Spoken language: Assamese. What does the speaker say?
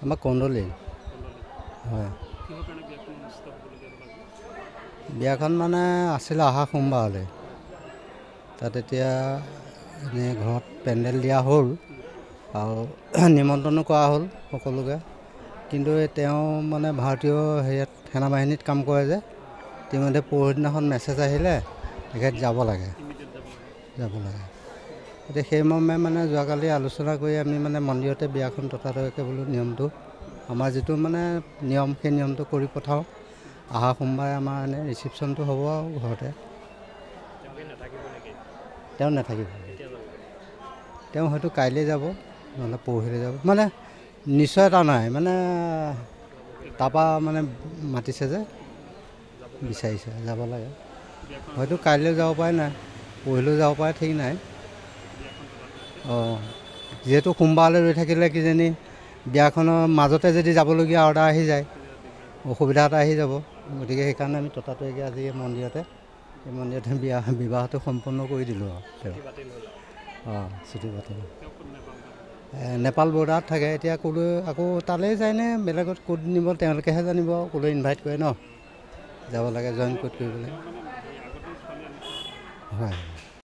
আমাৰ কন্দলি হয় বিয়াখন মানে আছিল অহা সোমবাৰলৈ তাত এতিয়া এনেই ঘৰত পেণ্ডেল দিয়া হ'ল আৰু নিমন্ত্ৰণো কৰা হ'ল সকলোকে কিন্তু তেওঁ মানে ভাৰতীয় হেৰিয়াত সেনাবাহিনীত কাম কৰে যে ইতিমধ্যে পৰহিদিনাখন মেছেজ আহিলে তেখেত যাব লাগে এতিয়া সেই মৰ্মে মানে যোৱাকালি আলোচনা কৰি আমি মানে মন্দিৰতে বিয়াখন ততাতৈয়াকৈ বোলো নিয়মটো আমাৰ যিটো মানে নিয়ম সেই নিয়মটো কৰি পঠাওঁ অহা সোমবাৰে আমাৰ এনেই ৰিচিপশ্যনটো হ'ব আৰু ঘৰতে তেওঁ নাথাকিব তেওঁ হয়তো কাইলৈ যাব নহ'লে পৰহিলৈ যাব মানে নিশ্চয়তা নাই মানে তাৰপৰা মানে মাতিছে যে বিচাৰিছে যাব লাগে হয়তো কাইলৈ যাব পাৰে নাই পৰহিলৈ যাব পাৰে ঠিক নাই অঁ যিহেতু সোমবাৰলৈ ৰৈ থাকিলে কিজানি বিয়াখনৰ মাজতে যদি যাবলগীয়া অৰ্ডাৰ আহি যায় অসুবিধা এটা আহি যাব গতিকে সেইকাৰণে আমি ততাতৈয়াকৈ আজি এই মন্দিৰতে বিবাহটো সম্পন্ন কৰি দিলোঁ আৰু তেওঁ অঁ ছুটি পাতিল নেপাল বৰ্ডাৰত থাকে এতিয়া ক'লৈ আকৌ তালৈ যায়নে বেলেগত ক'ত নিব তেওঁলোকেহে জানিব আৰু ক'লৈ ইনভাইট কৰে ন যাব লাগে জইন ক'ত কৰিবলৈ হয়